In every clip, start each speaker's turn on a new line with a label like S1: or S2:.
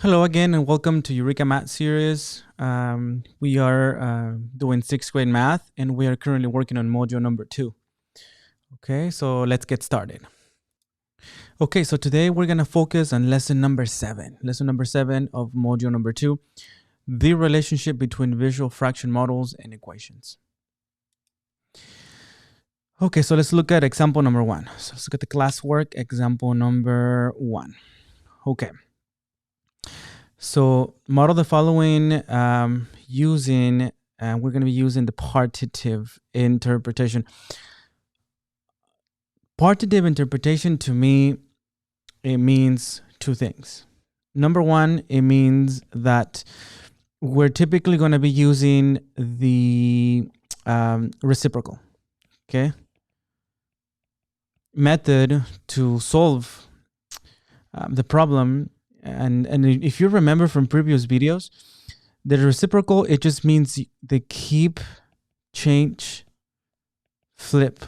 S1: Hello again, and welcome to Eureka Math series. We are doing 6th grade math, and we are currently working on module number 2. Okay, so let's get started. Okay, so today we're going to focus on lesson number 7. Lesson number 7 of module number 2, the relationship between visual fraction models and equations. Okay, so let's look at example number 1. So let's look at the classwork, example number 1. Okay. So model the following we're going to be using the partitive interpretation. Partitive interpretation, to me, it means two things. Number one, it means that we're typically going to be using the reciprocal, okay, method to solve the problem. And if you remember from previous videos, the reciprocal, it just means the keep, change, flip,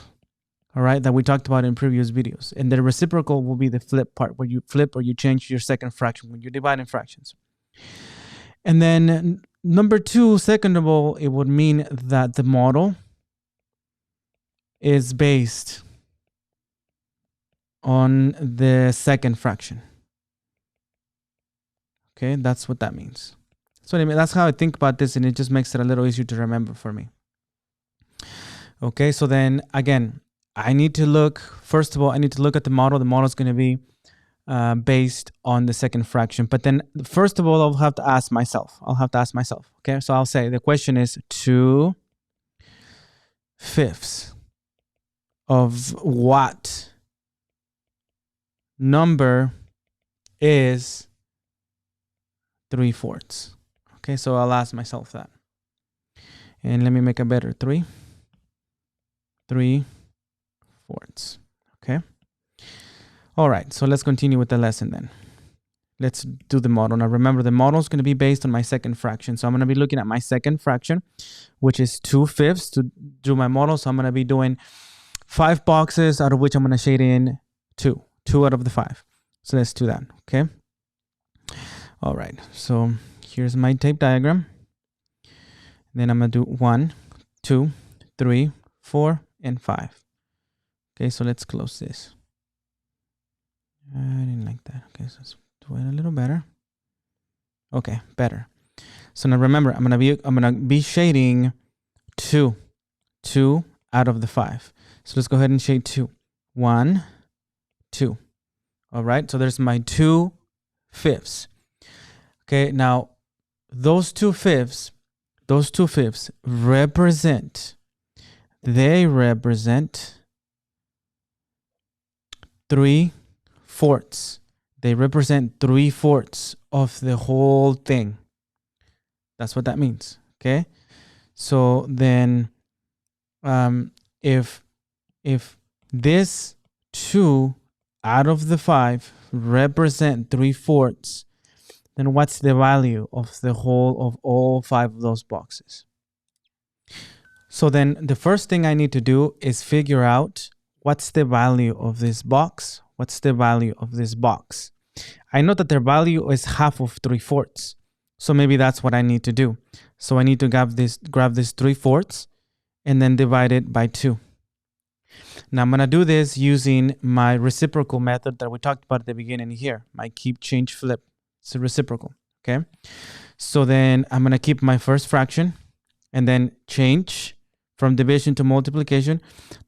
S1: all right, that we talked about in previous videos. And the reciprocal will be the flip part, where you flip or you change your second fraction when you're dividing fractions. And then number two, second of all, it would mean that the model is based on the second fraction. Okay, that's what that means. So anyway, that's how I think about this, and it just makes it a little easier to remember for me. Okay, so then again, I need to look, first of all, I need to look at the model. The model is going to be based on the second fraction. But then first of all, I'll have to ask myself. Okay, so I'll say the question is 2/5 of what number is 3/4. Okay, so I'll ask myself that. And let me make a better 3/4. Okay. All right, so let's continue with the lesson then. Let's do the model. Now remember, the model is going to be based on my second fraction. So I'm going to be looking at my second fraction, which is 2/5 to do my model. So I'm going to be doing 5 boxes, out of which I'm going to shade in 2 out of the 5. So let's do that. Okay. All right, so here's my tape diagram. Then I'm going to do 1, 2, 3, 4, and 5. Okay, so let's close this. I didn't like that. Okay, so let's do it a little better. Okay, better. So now remember, I'm gonna be shading 2 out of the 5. So let's go ahead and shade 2. 1, 2. All right, so there's my 2/5. Okay, now those 2/5 represent 3/4. They represent 3/4 of the whole thing. That's what that means. Okay, so then if this 2 out of the 5 represent 3/4, then what's the value of the whole of all 5 of those boxes? So then the first thing I need to do is figure out what's the value of this box. What's the value of this box? I know that their value is half of 3/4. So maybe that's what I need to do. So I need to grab this 3/4 and then divide it by 2. Now I'm going to do this using my reciprocal method that we talked about at the beginning here, my keep, change, flip. It's a reciprocal, okay? So then I'm going to keep my first fraction and then change from division to multiplication.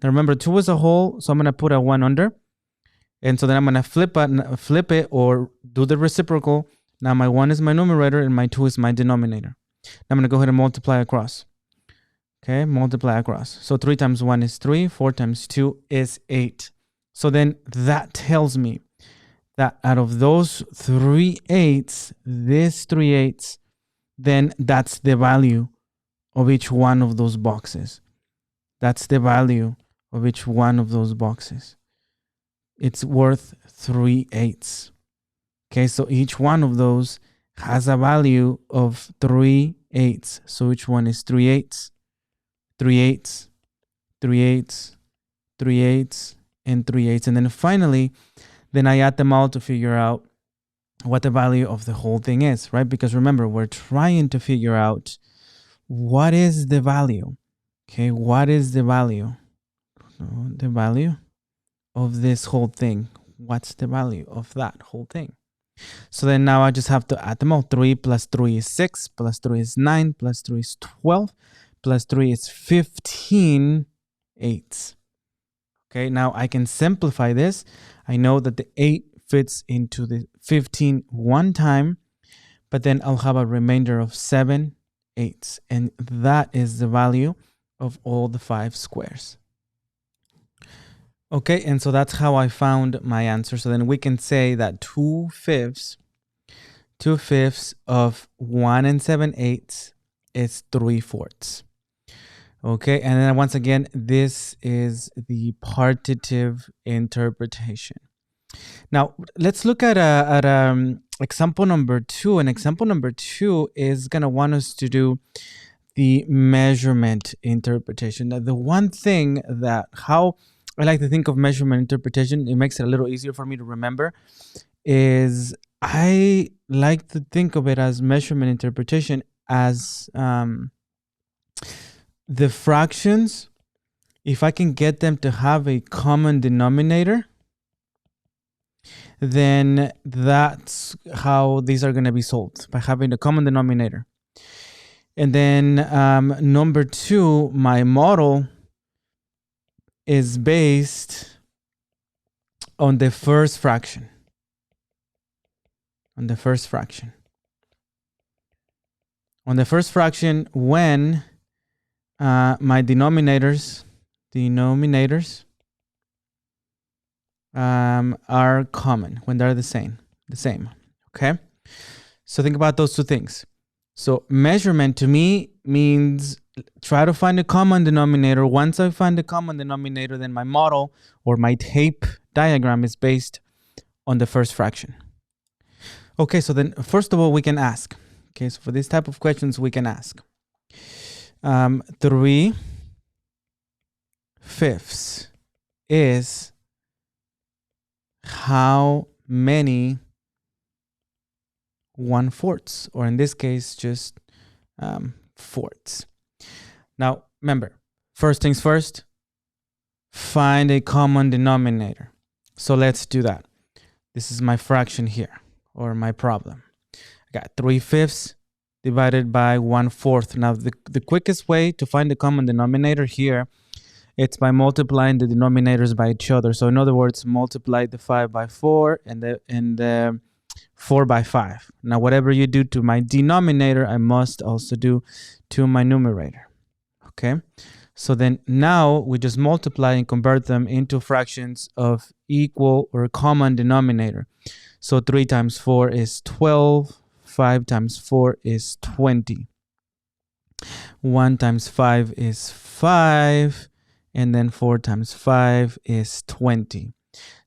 S1: Now remember, 2 is a whole, so I'm going to put a 1 under. And so then I'm going to flip it or do the reciprocal. Now my 1 is my numerator and my 2 is my denominator. Now I'm going to go ahead and multiply across. Okay, multiply across. So 3 times 1 is 3, 4 times 2 is 8. So then that tells me that out of those 3/8, this 3/8, then that's the value of each one of those boxes. That's the value of each one of those boxes. It's worth 3/8. Okay, so each one of those has a value of 3/8. So each one is 3/8, 3/8, 3/8, 3/8, and 3/8. And then finally, then I add them all to figure out what the value of the whole thing is, right? Because remember, we're trying to figure out what is the value. Okay, what is the value? The value of this whole thing. What's the value of that whole thing? So then now I just have to add them all. 3 plus 3 is 6, plus 3 is 9, plus 3 is 12, plus 3 is 15 eighths. Okay, now I can simplify this. I know that the 8 fits into the 15 one time, but then I'll have a remainder of 7 eighths. And that is the value of all the 5 squares. Okay, and so that's how I found my answer. So then we can say that 2/5 of 1 and 7/8 is 3/4. Okay, and then once again, this is the partitive interpretation. Now, let's look at example number 2. And example number 2 is going to want us to do the measurement interpretation. Now, the one thing that how I like to think of measurement interpretation, it makes it a little easier for me to remember, is I like to think of it as measurement interpretation as the fractions, if I can get them to have a common denominator, then that's how these are going to be solved, by having a common denominator. And then number 2, my model is based on the first fraction. On the first fraction when my denominators are common, when they're the same. Okay, so think about those two things. So measurement to me means try to find a common denominator. Once I find the common denominator, then my model or my tape diagram is based on the first fraction. Okay, so then first of all, we can ask. Okay, so for this type of questions, we can ask. 3/5 is how many 1/4, or in this case, just fourths. Now, remember, first things first, find a common denominator. So let's do that. This is my fraction here, or my problem. I got 3/5 divided by 1/4. Now, the quickest way to find the common denominator here, it's by multiplying the denominators by each other. So in other words, multiply the 5 by 4 and the 4 by 5. Now, whatever you do to my denominator, I must also do to my numerator. Okay, so then now we just multiply and convert them into fractions of equal or common denominator. So 3 times 4 is 12, 5 times 4 is 20. 1 times 5 is 5, and then 4 times 5 is 20.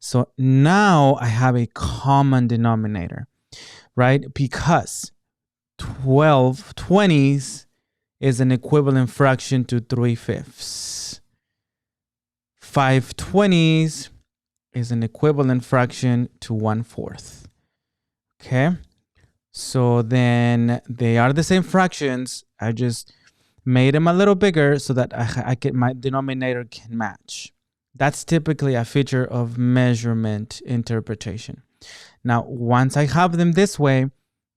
S1: So now I have a common denominator, right? Because 12 20s is an equivalent fraction to 3/5. 5 20s is an equivalent fraction to 1/4. Okay, so then they are the same fractions. I just made them a little bigger so that my denominator can match. That's typically a feature of measurement interpretation. Now, once I have them this way,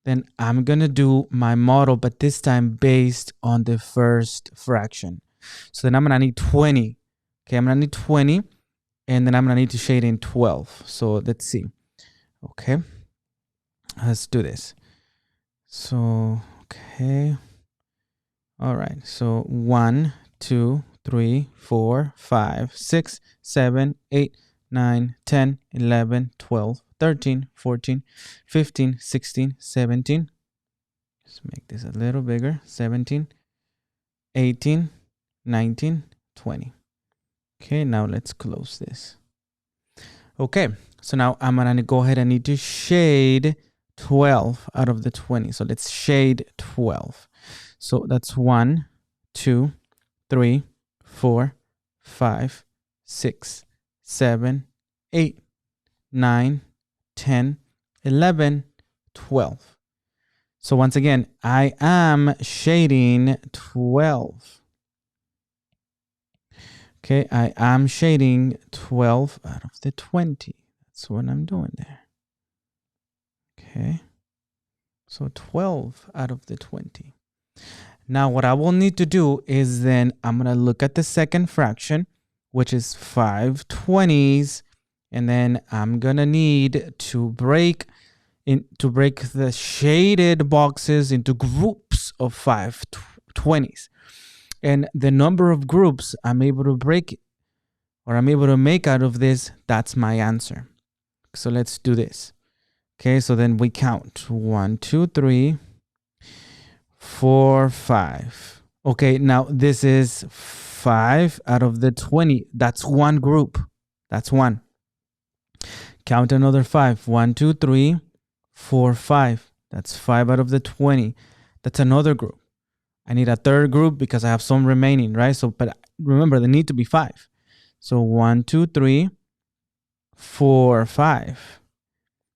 S1: then I'm going to do my model, but this time based on the first fraction. So then I'm going to need 20. Okay, I'm going to need 20, and then I'm going to need to shade in 12. So let's see. Okay, let's do this. So, okay. All right, so 1, 2, 3, 4, 5, 6, 7, 8, 9, 10, 11, 12, 13, 14, 15, 16, 17. Let's make this a little bigger. 17, 18, 19, 20. Okay, now let's close this. Okay, so now I'm going to go ahead and need to shade 12 out of the 20. So let's shade 12. So that's 1, 2, 3, 4, 5, 6, 7, 8, 9, 10, 11, 12. So once again, I am shading 12. Okay, I am shading 12 out of the 20. That's what I'm doing there. Okay, so 12 out of the 20. Now what I will need to do is then I'm going to look at the second fraction, which is 5 20s, and then I'm going to need to break the shaded boxes into groups of 5 20s. And the number of groups I'm able to break or I'm able to make out of this, that's my answer. So let's do this. Okay, so then we count 1, 2, 3, 4, 5. Okay, now this is 5 out of the 20. That's one group. That's one. Count another 5. 1, 2, 3, 4, 5. That's 5 out of the 20. That's another group. I need a third group because I have some remaining, right? So, but remember, they need to be 5. So 1, 2, 3, 4, 5.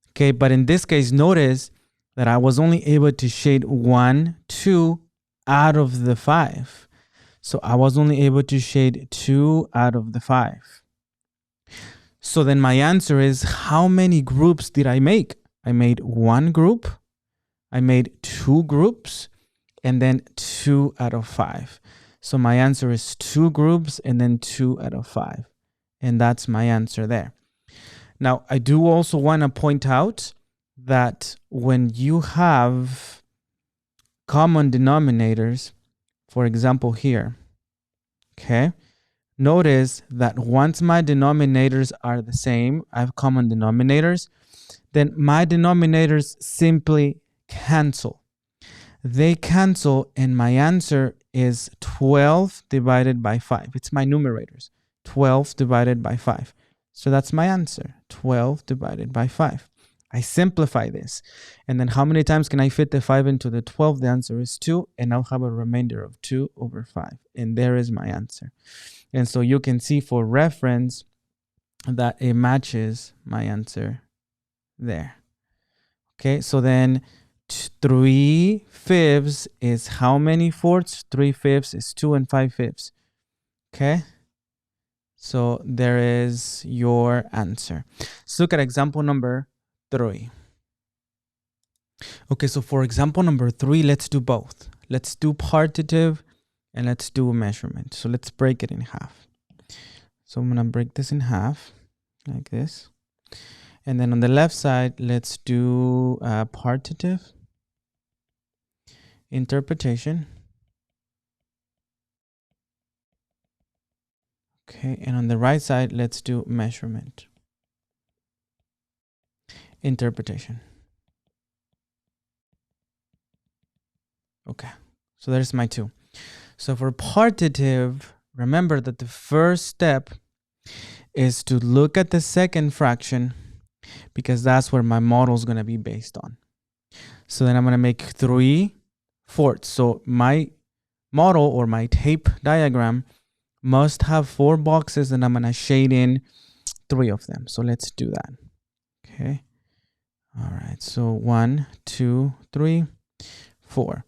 S1: Okay, but in this case, notice that I was only able to shade 1, 2 out of the 5. So I was only able to shade 2 out of the 5. So then my answer is, how many groups did I make? I made one group, I made 2 groups, and then 2 out of 5. So my answer is 2 groups and then 2 out of 5. And that's my answer there. Now, I do also want to point out that when you have common denominators, for example here, okay, notice that once my denominators are the same, I have common denominators, then my denominators simply cancel. They cancel, and my answer is 12 divided by 5. It's my numerators, 12 divided by 5. So that's my answer, 12 divided by 5. I simplify this. And then how many times can I fit the 5 into the 12? The answer is 2, and I'll have a remainder of 2 over 5. And there is my answer. And so you can see for reference that it matches my answer there. Okay, so then 3/5 is how many fourths? 3/5 is 2 and 5/5. Okay. So there is your answer. Let's look at example number 3. Okay, so for example number 3, let's do both. Let's do partitive and let's do a measurement. So let's break it in half. So I'm going to break this in half like this. And then on the left side, let's do partitive, interpretation. Okay, and on the right side, let's do measurement, interpretation. Okay, so there's my 2. So for partitive, remember that the first step is to look at the second fraction because that's where my model is going to be based on. So then I'm going to make 3/4. So my model or my tape diagram must have 4 boxes, and I'm going to shade in 3 of them. So let's do that. Okay. All right. So 1, 2, 3, 4.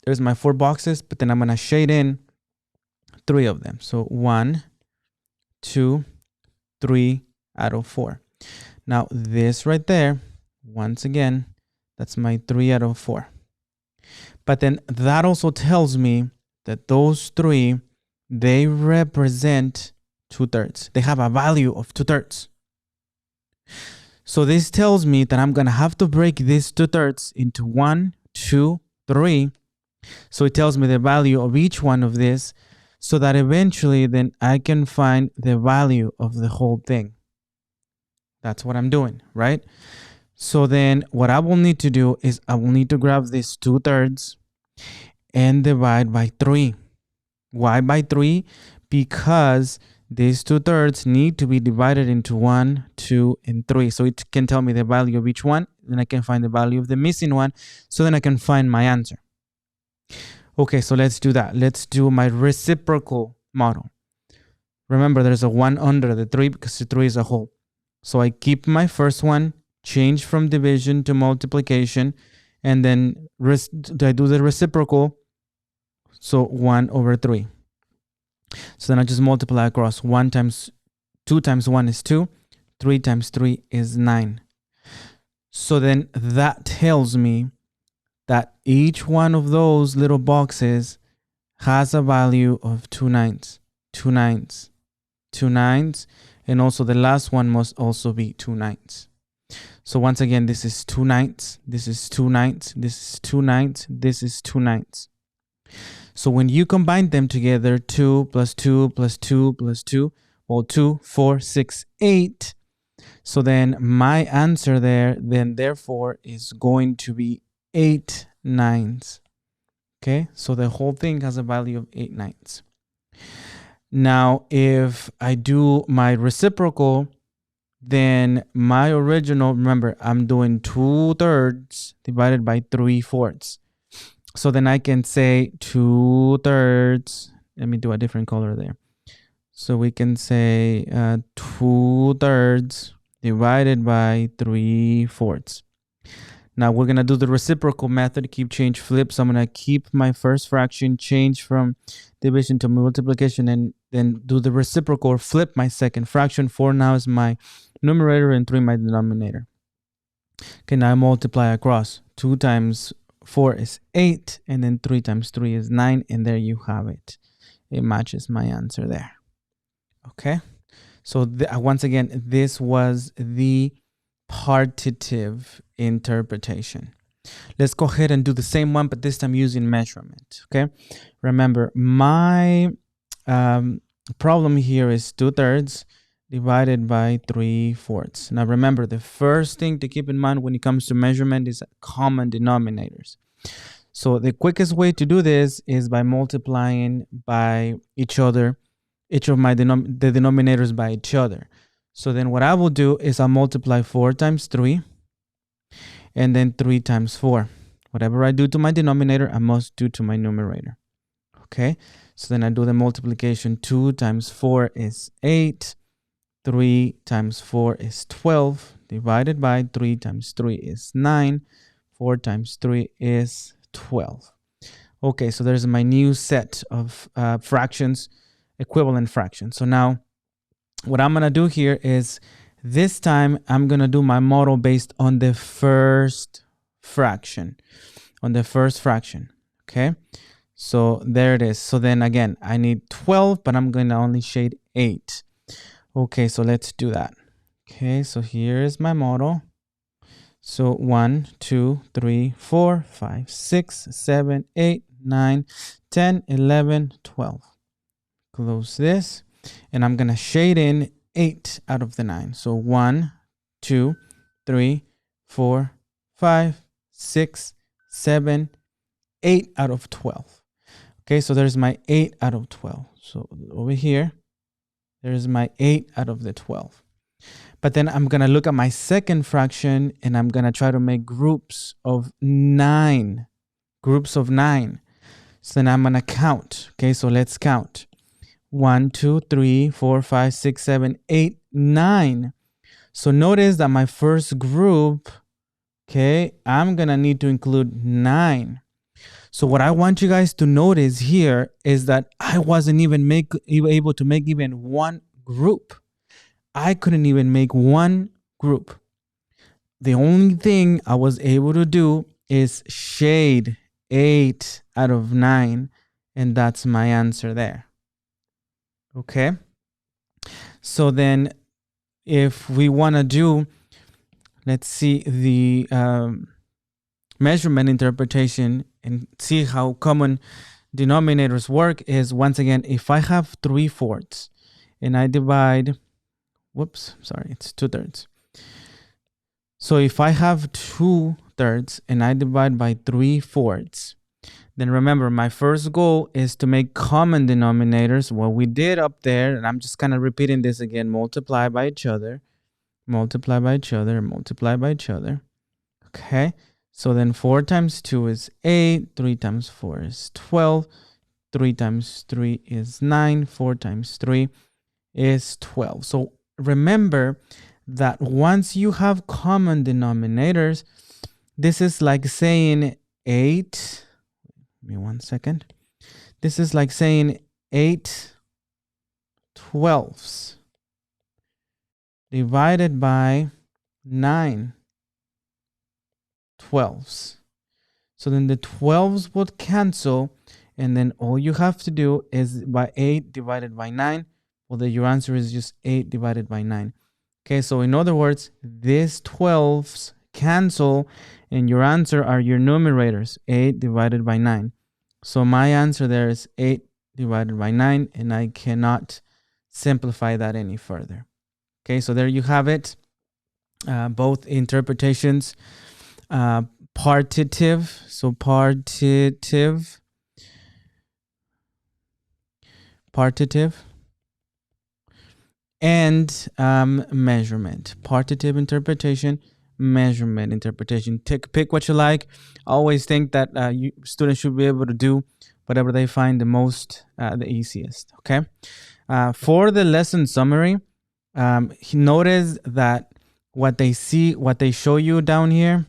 S1: There's my 4 boxes, but then I'm going to shade in 3 of them. So 1, 2, 3 out of 4. Now this right there, once again, that's my 3 out of 4. But then that also tells me that those 3, they represent 2/3. They have a value of 2/3. So this tells me that I'm going to have to break these 2/3 into 1, 2, 3. So it tells me the value of each one of this so that eventually then I can find the value of the whole thing. That's what I'm doing, right? So then what I will need to do is I will need to grab these 2/3 and divide by 3. Why by 3? Because these 2/3 need to be divided into 1, 2, and 3. So it can tell me the value of each one. Then I can find the value of the missing one. So then I can find my answer. Okay, so let's do that. Let's do my reciprocal model. Remember, there's a 1 under the 3 because the 3 is a whole. So I keep my first one, change from division to multiplication, and then I do the reciprocal, so 1 over 3. So then I just multiply across. 2 times 1 is 2, 3 times 3 is 9. So then that tells me that each one of those little boxes has a value of 2 nines, 2 nines, 2 nines, and also the last one must also be 2 nines. So once again, this is 2 nines, this is 2 nines, this is 2 nines, this is 2 nines. So when you combine them together, 2 plus 2 plus 2 plus 2, well, 2, 4, 6, 8. So then my answer there, then therefore, is going to be 8 nines. Okay, so the whole thing has a value of 8 nines. Now, if I do my reciprocal, then my original, remember, I'm doing 2/3 divided by 3/4. So then I can say 2/3. Let me do a different color there. So we can say 2/3 divided by 3/4. Now we're going to do the reciprocal method, keep, change, flip. So I'm going to keep my first fraction, change from division to multiplication, and then do the reciprocal or flip my second fraction. 4 now is my numerator and 3 my denominator. Okay, now I multiply across. 2 times 4 is 8, and then 3 times 3 is 9, and there you have it. It matches my answer there. Okay, so once again, this was the partitive interpretation. Let's go ahead and do the same one, but this time using measurement. Okay, remember my problem here is 2/3 divided by 3/4. Now remember, the first thing to keep in mind when it comes to measurement is common denominators. So the quickest way to do this is by multiplying by each other, each of the denominators by each other. So then what I will do is I'll multiply 4 times 3 and then 3 times 4. Whatever I do to my denominator, I must do to my numerator. Okay, so then I do the multiplication. 2 times 4 is 8. 3 times 4 is 12. Divided by 3 times 3 is 9. 4 times 3 is 12. Okay, so there's my new set of fractions, equivalent fractions. So now what I'm going to do here is this time I'm going to do my model based on the first fraction. Okay, so there it is. So then again, I need 12, but I'm going to only shade 8. Okay, so let's do that. Okay, so here's my model. So 1, 2, 3, 4, 5, 6, 7, 8, 9, 10, 11, 12. Close this. And I'm going to shade in 8 out of the 9. So 1, 2, 3, 4, 5, 6, 7, 8 out of 12. Okay, so there's my 8 out of 12. So over here, there's my 8 out of the 12. But then I'm going to look at my second fraction and I'm going to try to make groups of 9. Groups of 9. So then I'm going to count. Okay, so let's count. 1, 2, 3, 4, 5, 6, 7, 8, 9. So notice that my first group, okay, I'm going to need to include 9. So what I want you guys to notice here is that I wasn't even able to make even one group. I couldn't even make one group. The only thing I was able to do is shade 8 out of 9, and that's my answer there. Okay, so then if we want to do, let's see the measurement interpretation and see how common denominators work is, once again, if I have 3/4 and I divide, it's 2/3. So if I have 2/3 and I divide by 3/4, then remember, my first goal is to make common denominators. What we did up there, and I'm just kind of repeating this again, multiply by each other, multiply by each other, multiply by each other. Okay, so then 4 times 2 is 8, 3 times 4 is 12, 3 times 3 is 9, 4 times 3 is 12. So remember that once you have common denominators, this is like saying 8. Give me 1 second. This is like saying 8/12 divided by 9/12. So then the 12s would cancel, and then all you have to do is by 8 divided by 9. Well, then your answer is just 8 divided by 9. Okay, so in other words, these 12s cancel, and your answer are your numerators, 8 divided by 9. So my answer there is 8 divided by 9, and I cannot simplify that any further. Okay, so there you have it. Both interpretations. Partitive, so partitive, and measurement. Partitive interpretation, measurement interpretation. Pick what you like. I always think that students should be able to do whatever they find the easiest. Okay. For the lesson summary, notice that what they show you down here,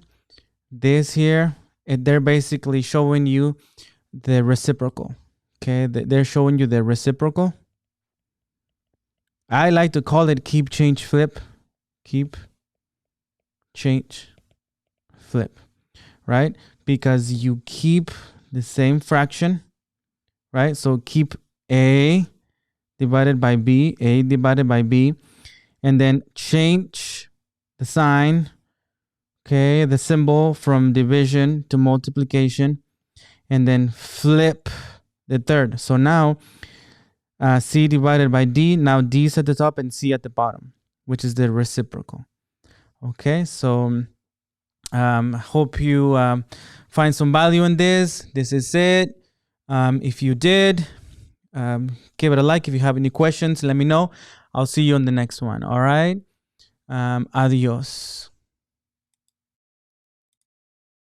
S1: this here, they're basically showing you the reciprocal. Okay, they're showing you the reciprocal. I like to call it keep, change, flip. Keep, change, flip, right? Because you keep the same fraction, right? So keep A divided by B, A divided by B, and then change the sign, okay, the symbol from division to multiplication, and then flip the third. So now C divided by D, now D is at the top and C at the bottom, which is the reciprocal. Okay, so hope you find some value in this. This is it. If you did, give it a like. If you have any questions, let me know. I'll see you on the next one. All right. Adios.